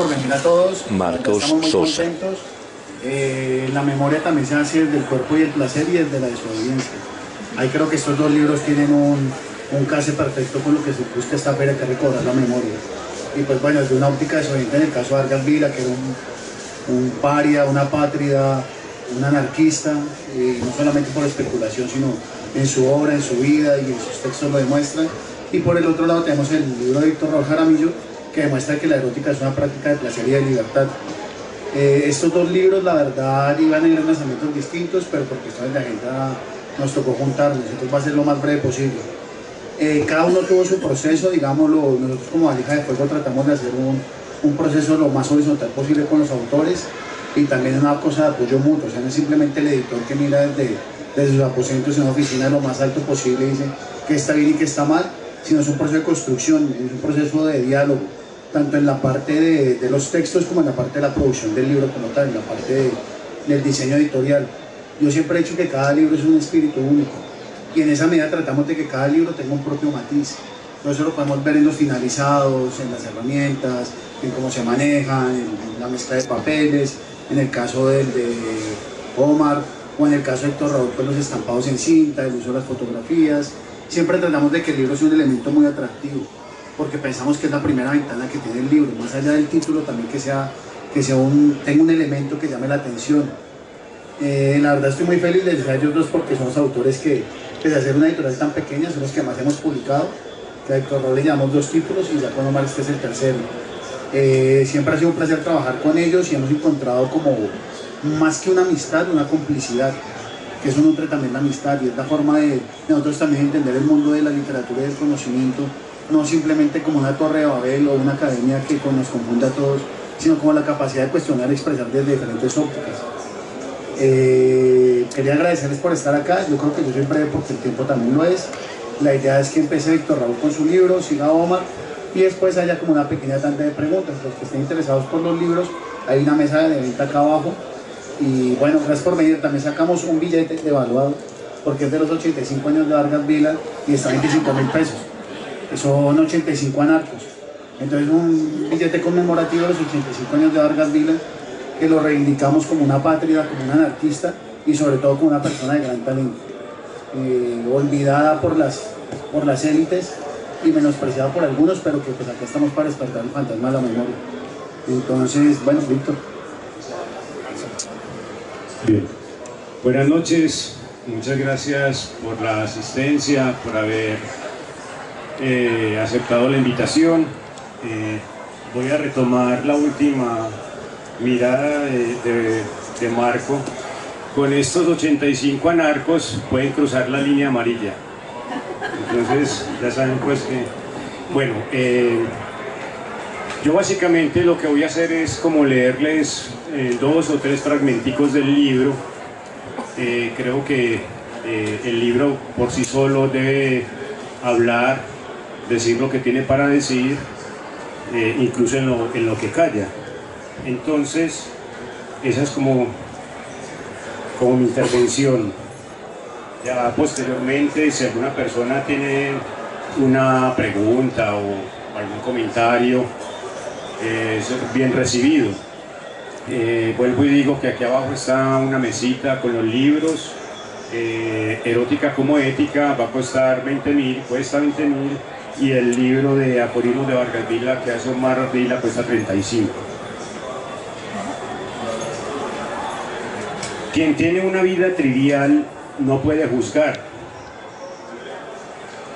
por venir a todos. Marcos Estamos muy Sosa. contentos. La memoria también se hace desde el cuerpo y el placer y desde la desobediencia. Ahí creo que estos dos libros tienen un case perfecto con lo que se busca esta feria, que es recobrar la memoria. Y pues bueno, desde una óptica desobediente en el caso de Vargas Vila, que era un paria, una pátrida, un anarquista, no solamente por especulación, sino en su obra, en su vida y en sus textos lo demuestran. Y por el otro lado tenemos el libro de Víctor Raúl Jaramillo, que demuestra que la erótica es una práctica de placer y de libertad. Estos dos libros, la verdad, iban en lanzamientos distintos, pero por cuestiones de agenda nos tocó juntarlos, entonces va a ser lo más breve posible. Cada uno tuvo su proceso, digámoslo, nosotros como Valija de Fuego tratamos de hacer un proceso lo más horizontal posible con los autores y también una cosa de apoyo mutuo, o sea, no es simplemente el editor que mira desde sus aposentos en una oficina lo más alto posible y dice que está bien y que está mal, sino es un proceso de construcción, es un proceso de diálogo, tanto en la parte de los textos como en la parte de la producción del libro como tal, en la parte del diseño editorial. Yo siempre he dicho que cada libro es un espíritu único y en esa medida tratamos de que cada libro tenga un propio matiz. Eso lo podemos ver en los finalizados, en las herramientas, en cómo se manejan, en la mezcla de papeles, en el caso de Omar o en el caso de Héctor Raúl, pues los estampados en cinta, el uso de las fotografías. Siempre tratamos de que el libro sea un elemento muy atractivo, porque pensamos que es la primera ventana que tiene el libro, más allá del título también tenga un elemento que llame la atención. La verdad estoy muy feliz de a ellos dos porque son los autores que, pese a ser una editorial tan pequeña, son los que más hemos publicado. Que a Héctor Raúl le llamamos 2 títulos y ya con Omar este es el tercero. Siempre ha sido un placer trabajar con ellos y hemos encontrado como más que una amistad, una complicidad, que eso nutre también la amistad y es la forma de nosotros también entender el mundo de la literatura y del conocimiento, no simplemente como una torre de Babel o una academia que nos confunde a todos, sino como la capacidad de cuestionar y expresar desde diferentes ópticas. Quería agradecerles por estar acá, yo creo que yo soy breve porque el tiempo también lo es. La idea es que empiece Víctor Raúl con su libro, siga Omar y después haya como una pequeña tanda de preguntas. Los que estén interesados por los libros, hay una mesa de venta acá abajo. Y bueno, gracias por venir. También sacamos un billete devaluado porque es de los 85 años de Vargas Vila y está a 25.000 pesos. Son 85 anarcos. Entonces un billete conmemorativo de los 85 años de Vargas Vila que lo reivindicamos como una pátrida, como un anarquista y sobre todo como una persona de gran talento. Olvidada por las élites y menospreciada por algunos, pero que pues acá estamos para despertar el fantasma de la memoria. Entonces, bueno, Víctor. Bien, buenas noches, muchas gracias por la asistencia, por haber aceptado la invitación. Voy a retomar la última mirada de Marco. Con estos 85 anarcos pueden cruzar la línea amarilla. Entonces, ya saben pues que... Bueno, yo básicamente lo que voy a hacer es como leerles 2 o 3 fragmenticos del libro. Creo que el libro por sí solo debe hablar, decir lo que tiene para decir, incluso en lo que calla. Entonces, esa es como mi intervención. Ya posteriormente, si alguna persona tiene una pregunta o algún comentario, es bien recibido. Vuelvo y digo que aquí abajo está una mesita con los libros. Erótica como ética va a costar 20.000, cuesta 20.000, y el libro de aforismos de Vargas Vila que hace Omar Vila cuesta 35. Quien tiene una vida trivial no puede juzgar.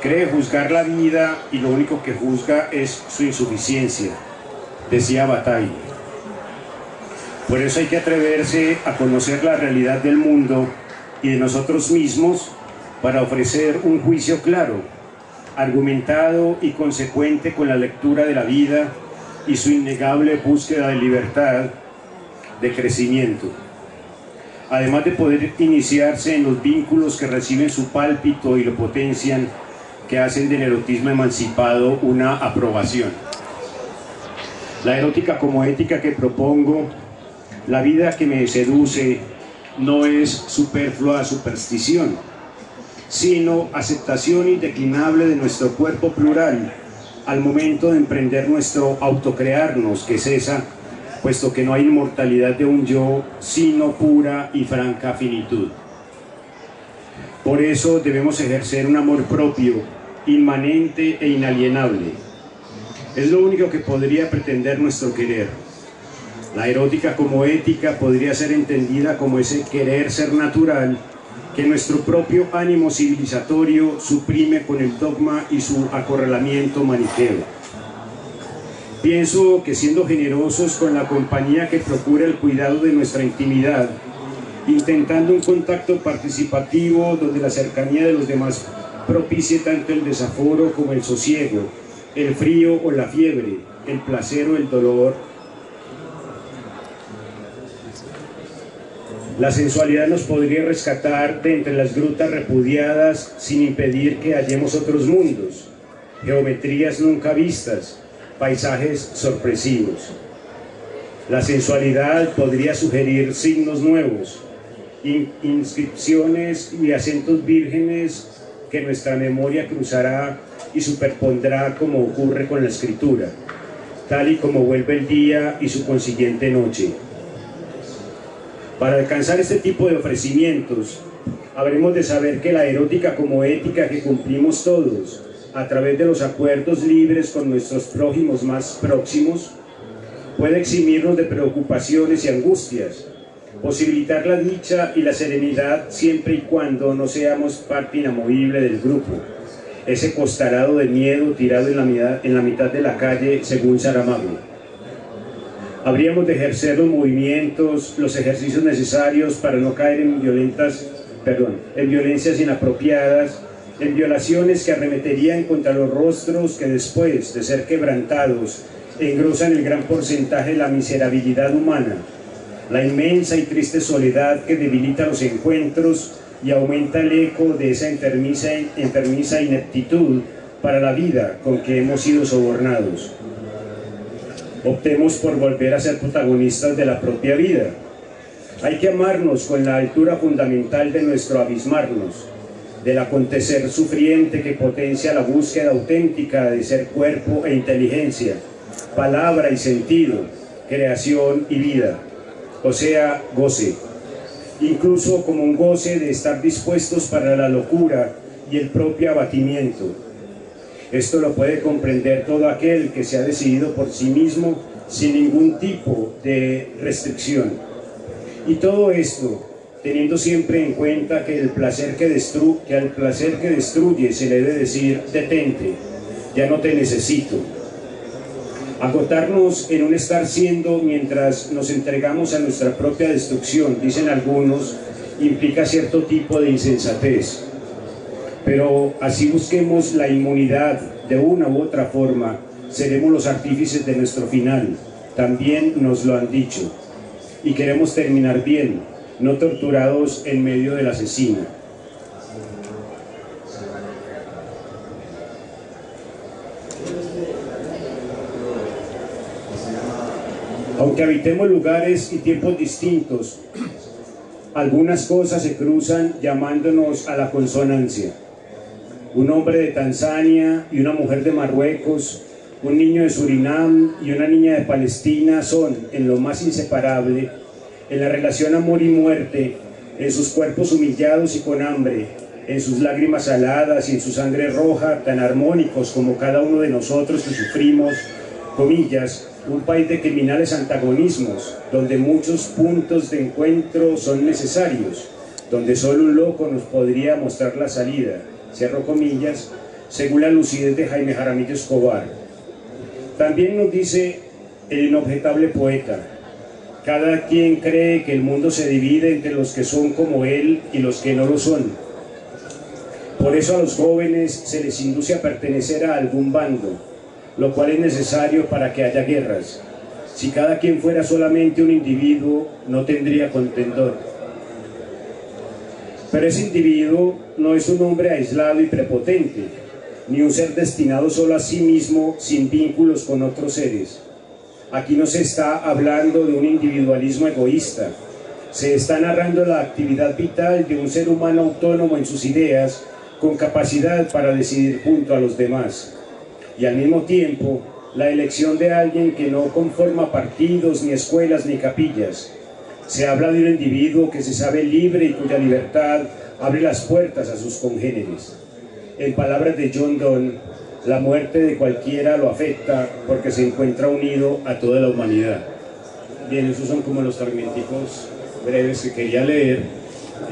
Cree juzgar la vida y lo único que juzga es su insuficiencia, decía Bataille. Por eso hay que atreverse a conocer la realidad del mundo y de nosotros mismos para ofrecer un juicio claro, argumentado y consecuente con la lectura de la vida y su innegable búsqueda de libertad, de crecimiento. Además de poder iniciarse en los vínculos que reciben su pálpito y lo potencian, que hacen del erotismo emancipado una aprobación. La erótica como ética que propongo, la vida que me seduce, no es superflua superstición, sino aceptación indeclinable de nuestro cuerpo plural, al momento de emprender nuestro autocrearnos, que es esa, puesto que no hay inmortalidad de un yo, sino pura y franca finitud. Por eso debemos ejercer un amor propio, inmanente e inalienable. Es lo único que podría pretender nuestro querer. La erótica como ética podría ser entendida como ese querer ser natural que nuestro propio ánimo civilizatorio suprime con el dogma y su acorralamiento maniqueo. Pienso que siendo generosos con la compañía que procura el cuidado de nuestra intimidad, intentando un contacto participativo donde la cercanía de los demás propicie tanto el desaforo como el sosiego, el frío o la fiebre, el placer o el dolor. La sensualidad nos podría rescatar de entre las grutas repudiadas sin impedir que hallemos otros mundos, geometrías nunca vistas, paisajes sorpresivos. La sensualidad podría sugerir signos nuevos, inscripciones y acentos vírgenes que nuestra memoria cruzará y superpondrá como ocurre con la escritura, tal y como vuelve el día y su consiguiente noche. Para alcanzar este tipo de ofrecimientos, habremos de saber que la erótica como ética que cumplimos todos, a través de los acuerdos libres con nuestros prójimos más próximos, puede eximirnos de preocupaciones y angustias, posibilitar la dicha y la serenidad siempre y cuando no seamos parte inamovible del grupo, ese costalado de miedo tirado en la mitad de la calle, según Saramago. Habríamos de ejercer los movimientos, los ejercicios necesarios para no caer en violencias inapropiadas, en violaciones que arremeterían contra los rostros que después de ser quebrantados engrosan el gran porcentaje de la miserabilidad humana, la inmensa y triste soledad que debilita los encuentros y aumenta el eco de esa enfermiza ineptitud para la vida con que hemos sido sobornados. Optemos por volver a ser protagonistas de la propia vida. Hay que amarnos con la altura fundamental de nuestro abismarnos, del acontecer sufriente que potencia la búsqueda auténtica de ser cuerpo e inteligencia, palabra y sentido, creación y vida, o sea, goce, incluso como un goce de estar dispuestos para la locura y el propio abatimiento. Esto lo puede comprender todo aquel que se ha decidido por sí mismo sin ningún tipo de restricción. Y todo esto teniendo siempre en cuenta que al placer que destruye se le debe decir: detente, ya no te necesito. Agotarnos en un estar siendo mientras nos entregamos a nuestra propia destrucción, dicen algunos, implica cierto tipo de insensatez. Pero así busquemos la inmunidad de una u otra forma, seremos los artífices de nuestro final. También nos lo han dicho. Y queremos terminar bien, no torturados en medio de la asesina. Aunque habitemos lugares y tiempos distintos, algunas cosas se cruzan llamándonos a la consonancia. Un hombre de Tanzania y una mujer de Marruecos, un niño de Surinam y una niña de Palestina son, en lo más inseparable, en la relación amor y muerte, en sus cuerpos humillados y con hambre, en sus lágrimas saladas y en su sangre roja, tan armónicos como cada uno de nosotros que sufrimos, comillas, un país de criminales antagonismos, donde muchos puntos de encuentro son necesarios, donde solo un loco nos podría mostrar la salida, cierro comillas, según la lucidez de Jaime Jaramillo Escobar. También nos dice el inobjetable poeta: cada quien cree que el mundo se divide entre los que son como él y los que no lo son. Por eso a los jóvenes se les induce a pertenecer a algún bando, lo cual es necesario para que haya guerras. Si cada quien fuera solamente un individuo, no tendría contendor. Pero ese individuo no es un hombre aislado y prepotente, ni un ser destinado solo a sí mismo, sin vínculos con otros seres. Aquí no se está hablando de un individualismo egoísta, se está narrando la actividad vital de un ser humano autónomo en sus ideas, con capacidad para decidir junto a los demás. y al mismo tiempo la elección de alguien que no conforma partidos, ni escuelas, ni capillas. Se habla de un individuo que se sabe libre y cuya libertad abre las puertas a sus congéneres. En palabras de John Donne, la muerte de cualquiera lo afecta porque se encuentra unido a toda la humanidad. Bien, esos son como los fragmenticos breves que quería leer.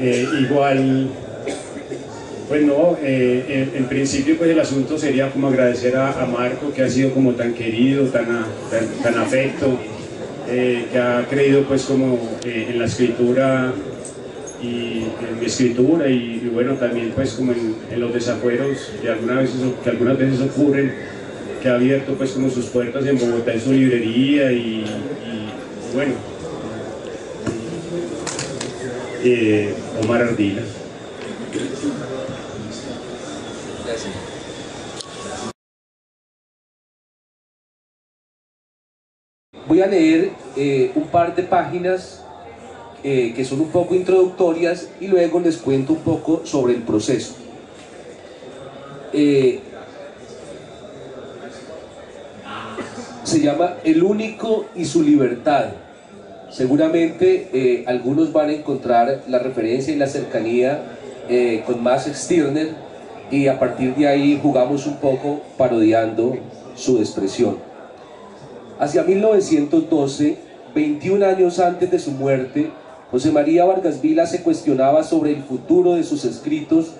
Igual, pues no, en principio pues el asunto sería como agradecer a Marco, que ha sido como tan querido, tan afecto, que ha creído pues como en la escritura y en mi escritura y bueno, también pues como en los desafueros que algunas veces ocurren, que ha abierto pues como sus puertas en Bogotá en su librería y bueno, Omar Ardila. Voy a leer un par de páginas que son un poco introductorias y luego les cuento un poco sobre el proceso. Se llama El único y su libertad. Seguramente algunos van a encontrar la referencia y la cercanía con Max Stirner, y a partir de ahí jugamos un poco parodiando su expresión. Hacia 1912, 21 años antes de su muerte, José María Vargas Vila se cuestionaba sobre el futuro de sus escritos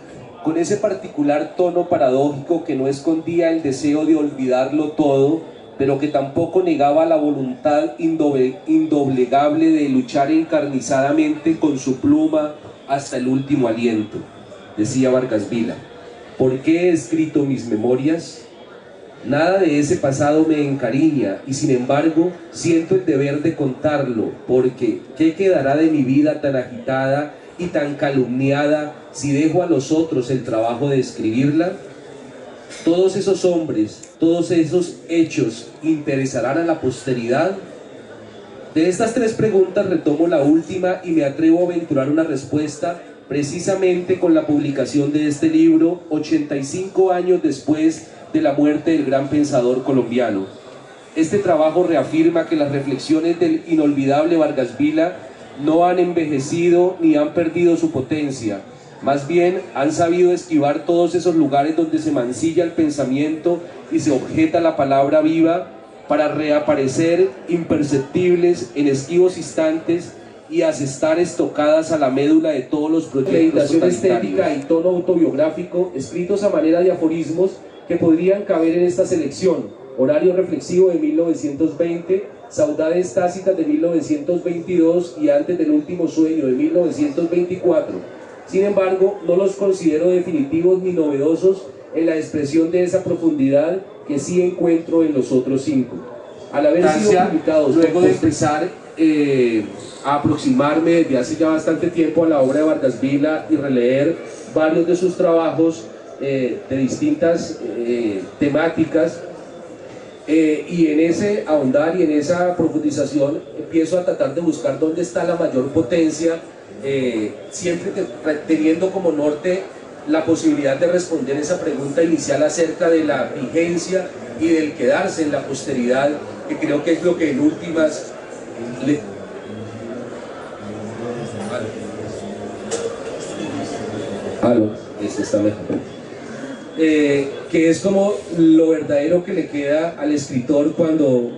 con ese particular tono paradójico que no escondía el deseo de olvidarlo todo, pero que tampoco negaba la voluntad indoblegable de luchar encarnizadamente con su pluma hasta el último aliento. Decía Vargas Vila: ¿por qué he escrito mis memorias? Nada de ese pasado me encariña y sin embargo siento el deber de contarlo, porque ¿qué quedará de mi vida tan agitada y tan calumniada si dejo a los otros el trabajo de escribirla? ¿Todos esos hombres, todos esos hechos interesarán a la posteridad? De estas tres preguntas retomo la última y me atrevo a aventurar una respuesta precisamente con la publicación de este libro, 85 años después de la muerte del gran pensador colombiano. Este trabajo reafirma que las reflexiones del inolvidable Vargas Vila no han envejecido ni han perdido su potencia, más bien han sabido esquivar todos esos lugares donde se mancilla el pensamiento y se objeta la palabra viva, para reaparecer imperceptibles en esquivos instantes y asestar estocadas a la médula de todos los proyectos estética y tono autobiográfico, escritos a manera de aforismos que podrían caber en esta selección: Horario reflexivo de 1920, Saudades tácitas de 1922 y Antes del último sueño de 1924. Sin embargo, no los considero definitivos ni novedosos en la expresión de esa profundidad que sí encuentro en los otros cinco. Al haber sido publicados, luego de empezar a aproximarme desde hace ya bastante tiempo a la obra de Vargas Vila y releer varios de sus trabajos de distintas temáticas, y en ese ahondar y en esa profundización empiezo a tratar de buscar dónde está la mayor potencia, siempre teniendo como norte la posibilidad de responder esa pregunta inicial acerca de la vigencia y del quedarse en la posteridad, que creo que es lo que en últimas este está mejor. Que es como lo verdadero que le queda al escritor cuando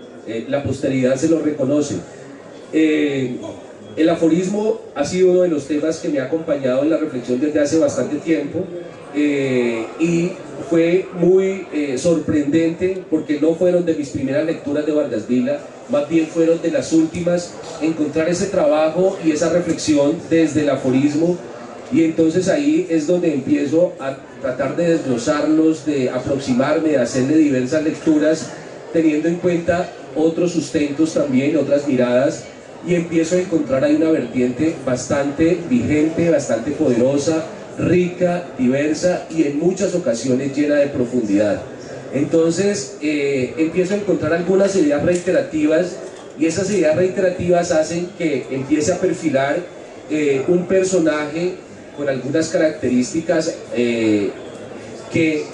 la posteridad se lo reconoce. El aforismo ha sido uno de los temas que me ha acompañado en la reflexión desde hace bastante tiempo, y fue muy sorprendente porque no fueron de mis primeras lecturas de Vargas Vila, más bien fueron de las últimas, encontrar ese trabajo y esa reflexión desde el aforismo, y entonces ahí es donde empiezo a tratar de desglosarlos, de aproximarme, de hacerle diversas lecturas, teniendo en cuenta otros sustentos también, otras miradas, y empiezo a encontrar ahí una vertiente bastante vigente, bastante poderosa, rica, diversa y en muchas ocasiones llena de profundidad. Entonces empiezo a encontrar algunas ideas reiterativas, y esas ideas reiterativas hacen que empiece a perfilar un personaje con algunas características que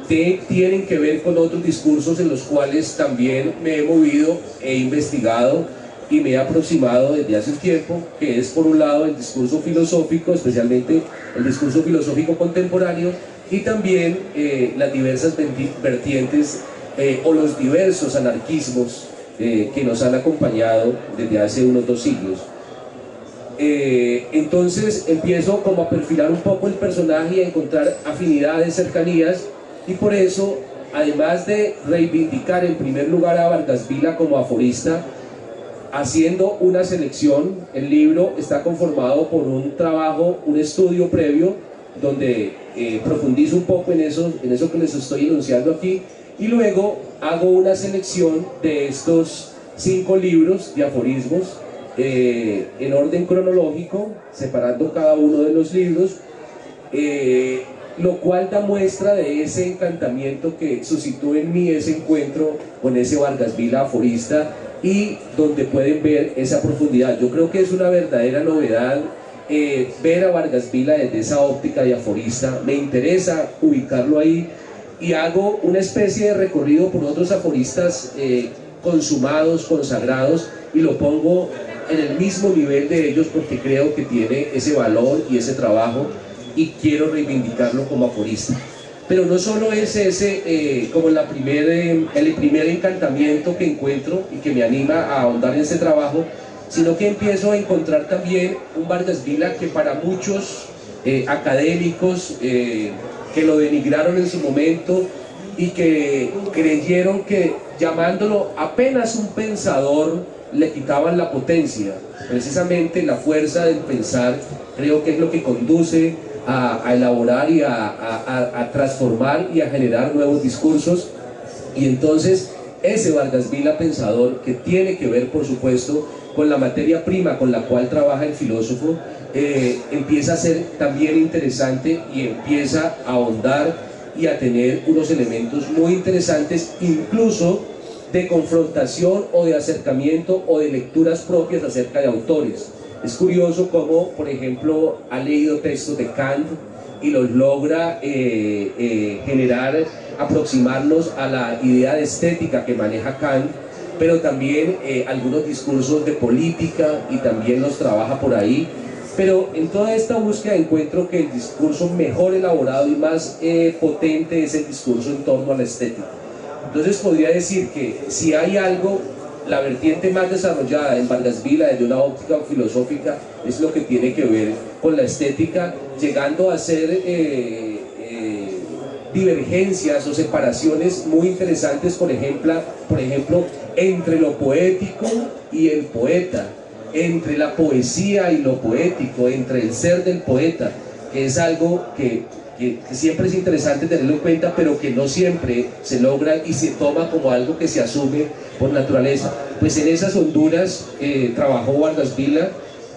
tienen que ver con otros discursos en los cuales también me he movido, he investigado y me he aproximado desde hace un tiempo, que es por un lado el discurso filosófico, especialmente el discurso filosófico contemporáneo, y también las diversas vertientes o los diversos anarquismos que nos han acompañado desde hace unos 2 siglos. Entonces empiezo como a perfilar un poco el personaje y a encontrar afinidades, cercanías, y por eso, además de reivindicar en primer lugar a Vargas Vila como aforista, haciendo una selección, el libro está conformado por un trabajo, un estudio previo, donde profundizo un poco en eso que les estoy enunciando aquí, y luego hago una selección de estos 5 libros de aforismos en orden cronológico, separando cada uno de los libros, lo cual da muestra de ese encantamiento que suscitó en mí ese encuentro con ese Vargas Vila aforista, y donde pueden ver esa profundidad. Yo creo que es una verdadera novedad ver a Vargas Vila desde esa óptica de aforista. Me interesa ubicarlo ahí y hago una especie de recorrido por otros aforistas consumados, consagrados, y lo pongo en el mismo nivel de ellos porque creo que tiene ese valor y ese trabajo, y quiero reivindicarlo como aforista. Pero no solo es ese como el primer encantamiento que encuentro y que me anima a ahondar en ese trabajo, sino que empiezo a encontrar también un Vargas Vila que para muchos académicos que lo denigraron en su momento y que creyeron que llamándolo apenas un pensador le quitaban la potencia. Precisamente la fuerza del pensar creo que es lo que conduce a elaborar y a transformar y a generar nuevos discursos. Y entonces ese Vargas Vila pensador, que tiene que ver por supuesto con la materia prima con la cual trabaja el filósofo, empieza a ser también interesante y empieza a ahondar y a tener unos elementos muy interesantes, incluso de confrontación o de acercamiento o de lecturas propias acerca de autores. Es curioso cómo, por ejemplo, ha leído textos de Kant y los logra generar, aproximarnos a la idea de estética que maneja Kant, pero también algunos discursos de política, y también los trabaja por ahí. Pero en toda esta búsqueda encuentro que el discurso mejor elaborado y más potente es el discurso en torno a la estética. Entonces podría decir que si hay algo, la vertiente más desarrollada en Vargas Vila desde una óptica filosófica es lo que tiene que ver con la estética, llegando a ser divergencias o separaciones muy interesantes, por ejemplo, entre lo poético y el poeta, entre la poesía y lo poético, entre el ser del poeta, que es algo que siempre es interesante tenerlo en cuenta, pero que no siempre se logra y se toma como algo que se asume por naturaleza. Pues en esas honduras trabajó Vargas Vila,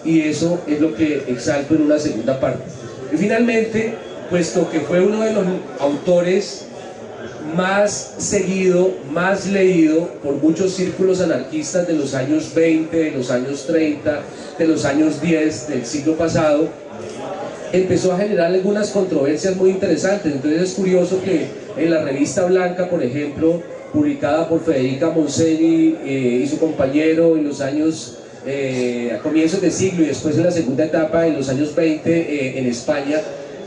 y eso es lo que exalto en una segunda parte. Y finalmente, puesto que fue uno de los autores más seguido, más leído por muchos círculos anarquistas de los años 20, de los años 30, de los años 10 del siglo pasado, empezó a generar algunas controversias muy interesantes. Entonces es curioso que en la revista Blanca, por ejemplo, publicada por Federica Montseny y su compañero en los años a comienzos del siglo y después en la segunda etapa, en los años 20 en España,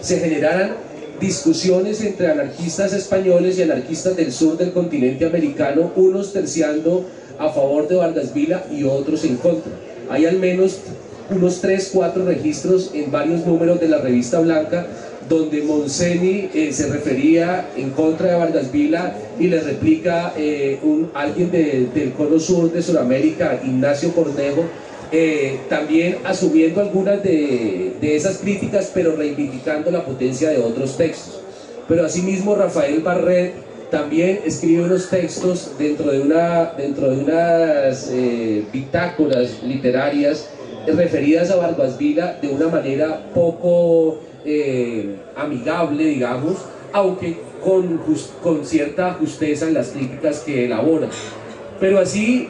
se generaran discusiones entre anarquistas españoles y anarquistas del sur del continente americano, unos terciando a favor de Vargas Vila y otros en contra. Hay al menos unos 3-4 registros en varios números de la revista Blanca donde Montseny se refería en contra de Vargas Vila y le replica alguien del cono sur de Sudamérica, Ignacio Cornejo, también asumiendo algunas de esas críticas, pero reivindicando la potencia de otros textos. Pero asimismo Rafael Barret también escribe unos textos dentro de unas bitácoras literarias referidas a Vargas Vila de una manera poco amigable, digamos, aunque con cierta justeza en las críticas que elabora. Pero así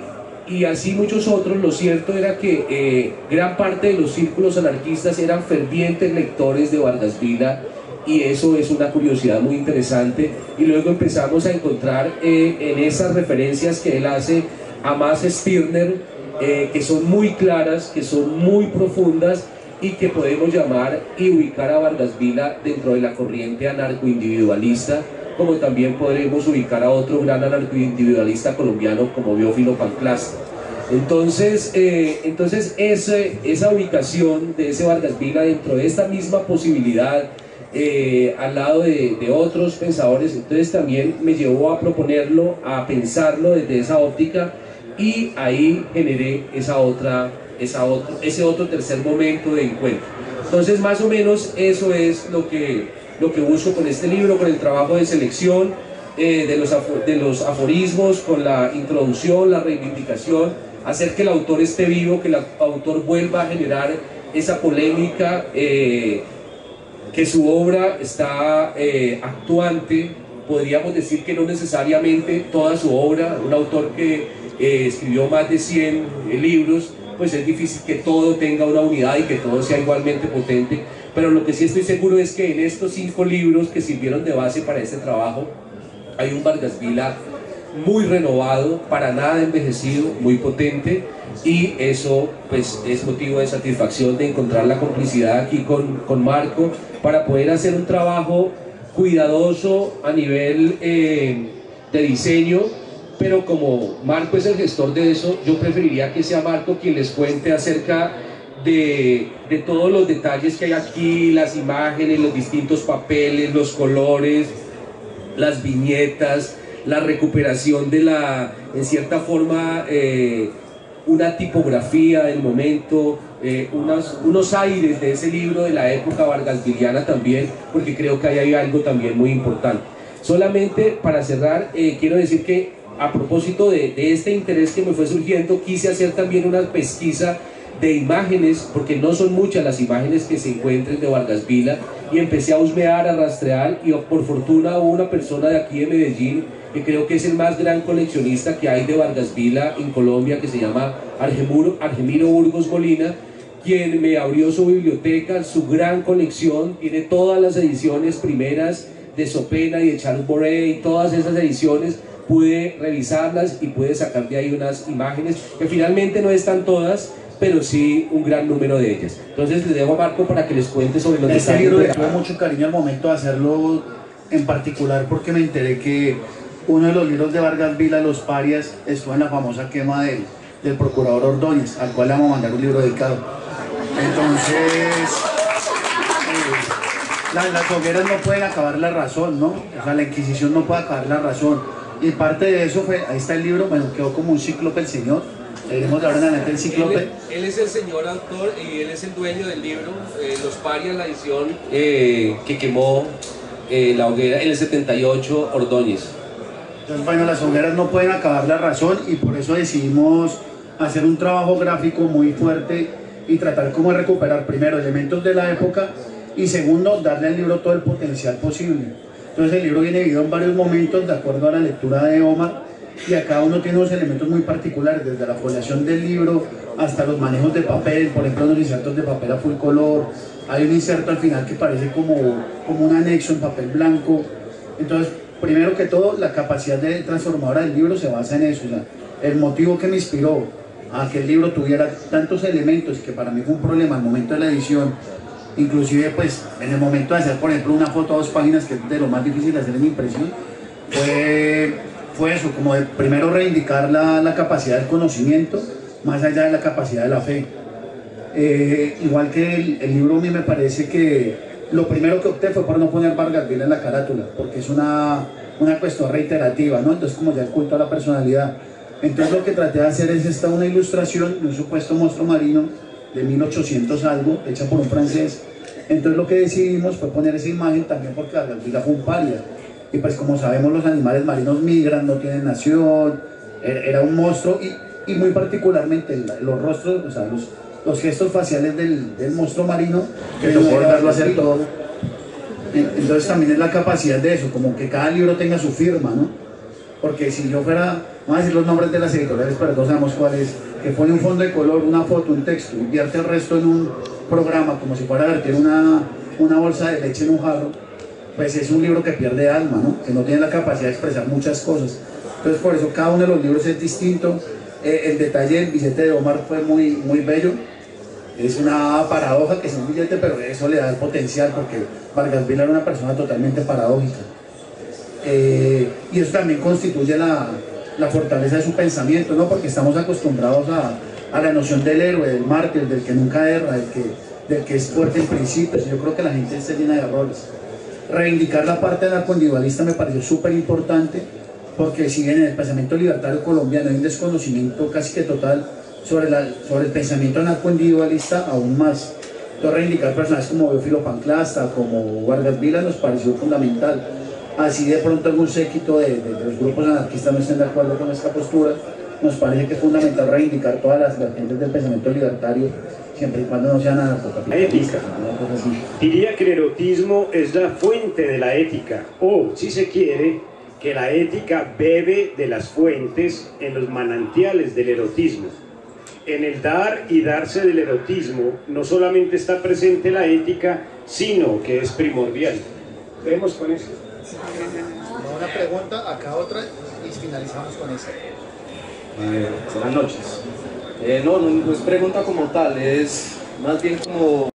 muchos otros, lo cierto era que gran parte de los círculos anarquistas eran fervientes lectores de Vargas Vila y eso es una curiosidad muy interesante. Y luego empezamos a encontrar en esas referencias que él hace a Max Stirner, que son muy claras, que son muy profundas y que podemos llamar y ubicar a Vargas Vila dentro de la corriente anarcoindividualista, como también podremos ubicar a otro gran anarcoindividualista colombiano como Biófilo Panclasta. Entonces esa ubicación de ese Vargas Vila dentro de esta misma posibilidad, al lado de otros pensadores, entonces también me llevó a proponerlo, a pensarlo desde esa óptica, y ahí generé ese otro tercer momento de encuentro. Entonces más o menos eso es lo que busco con este libro, con el trabajo de selección de los aforismos, con la introducción, la reivindicación, hacer que el autor esté vivo, que el autor vuelva a generar esa polémica, que su obra está actuante. Podríamos decir que no necesariamente toda su obra, un autor que escribió más de 100 libros, pues es difícil que todo tenga una unidad y que todo sea igualmente potente, pero lo que sí estoy seguro es que en estos 5 libros que sirvieron de base para este trabajo hay un Vargas Vila muy renovado, para nada envejecido, muy potente, y eso pues es motivo de satisfacción de encontrar la complicidad aquí con Marco para poder hacer un trabajo cuidadoso a nivel de diseño, pero como Marco es el gestor de eso, yo preferiría que sea Marco quien les cuente acerca de todos los detalles que hay aquí, las imágenes, los distintos papeles, los colores, las viñetas, la recuperación de en cierta forma, una tipografía del momento, unos aires de ese libro de la época vargasviliana también, porque creo que ahí hay algo también muy importante. Solamente para cerrar, quiero decir que a propósito de este interés que me fue surgiendo, quise hacer también una pesquisa de imágenes, porque no son muchas las imágenes que se encuentren de Vargas Vila, y empecé a husmear, a rastrear, y por fortuna hubo una persona de aquí de Medellín, que creo que es el más gran coleccionista que hay de Vargas Vila en Colombia, que se llama Argemiro Burgos Molina, quien me abrió su biblioteca, su gran colección, tiene todas las ediciones primeras de Sopena y de Charles Boré, y todas esas ediciones pude revisarlas y pude sacar de ahí unas imágenes que finalmente no están todas, pero sí un gran número de ellas. Entonces les dejo a Marco para que les cuente sobre los detalles. Este libro le tuve mucho cariño al momento de hacerlo, en particular porque me enteré que uno de los libros de Vargas Vila, Los Parias, estuvo en la famosa quema del procurador Ordóñez, al cual le vamos a mandar un libro dedicado. Entonces, las hogueras no pueden acabar la razón, ¿no? O sea, la Inquisición no puede acabar la razón. Y parte de eso fue, ahí está el libro, bueno, quedó como un cíclope el señor. Leeremos de ahora en adelante el cíclope. Él es el señor autor y él es el dueño del libro, Los Parias, la edición que quemó la hoguera en el 78 Ordóñez. Entonces, bueno, las hogueras no pueden acabar la razón, y por eso decidimos hacer un trabajo gráfico muy fuerte y tratar como de recuperar primero elementos de la época y segundo, darle al libro todo el potencial posible. Entonces el libro viene dividido en varios momentos de acuerdo a la lectura de Omar, y a cada uno tiene unos elementos muy particulares, desde la foliación del libro hasta los manejos de papel, por ejemplo los insertos de papel a full color, hay un inserto al final que parece como un anexo en papel blanco. Entonces, primero que todo, la capacidad transformadora del libro se basa en eso. O sea, el motivo que me inspiró a que el libro tuviera tantos elementos, que para mí fue un problema al momento de la edición, inclusive pues en el momento de hacer por ejemplo una foto a 2 páginas, que es de lo más difícil de hacer en impresión, fue eso, como de primero reivindicar la capacidad del conocimiento más allá de la capacidad de la fe. Igual que el libro, a mí me parece que lo primero que opté fue por no poner Vargas Vila en la carátula, porque es una cuestión reiterativa, ¿no? Entonces, como ya es culto a la personalidad, entonces lo que traté de hacer es una ilustración de un supuesto monstruo marino de 1800 algo, hecha por un francés. Entonces lo que decidimos fue poner esa imagen también porque Vargas Vila fue un paria, y pues como sabemos los animales marinos migran, no tienen nación, era un monstruo, y muy particularmente los rostros, o sea, los gestos faciales del monstruo marino, que tocó darlo a hacer todo. Entonces también es la capacidad de eso, como que cada libro tenga su firma, ¿no? Porque si yo fuera, vamos a decir los nombres de las editoriales, pero todos sabemos cuál es, que pone un fondo de color, una foto, un texto, y vierte el resto en un programa, como si fuera a vertir una bolsa de leche en un jarro, pues es un libro que pierde alma, ¿no? Que no tiene la capacidad de expresar muchas cosas. Entonces por eso cada uno de los libros es distinto. El detalle del billete de Omar fue muy bello. Es una paradoja que es un billete, pero eso le da el potencial, porque Vargas Vila era una persona totalmente paradójica. Y eso también constituye la fortaleza de su pensamiento, ¿no? Porque estamos acostumbrados a la noción del héroe, del mártir, del que nunca erra, del que es fuerte en principios. Yo creo que la gente está llena de errores. Reivindicar la parte anarcoindividualista me pareció súper importante, porque si bien en el pensamiento libertario colombiano hay un desconocimiento casi que total sobre el pensamiento anarcoindividualista, aún más. Entonces reivindicar personajes como Teófilo Panclasta, como Vargas Vila, nos pareció fundamental. Así de pronto algún séquito de los grupos anarquistas no estén de acuerdo con esta postura, nos parece que es fundamental reivindicar todas las vertientes del pensamiento libertario, siempre y cuando no sean anarcocapitalistas. Diría que el erotismo es la fuente de la ética, o, si se quiere, que la ética bebe de las fuentes en los manantiales del erotismo. En el dar y darse del erotismo no solamente está presente la ética, sino que es primordial. Vemos con eso. Una pregunta, acá otra, y finalizamos con esa. Buenas noches. No es pregunta como tal, es más bien como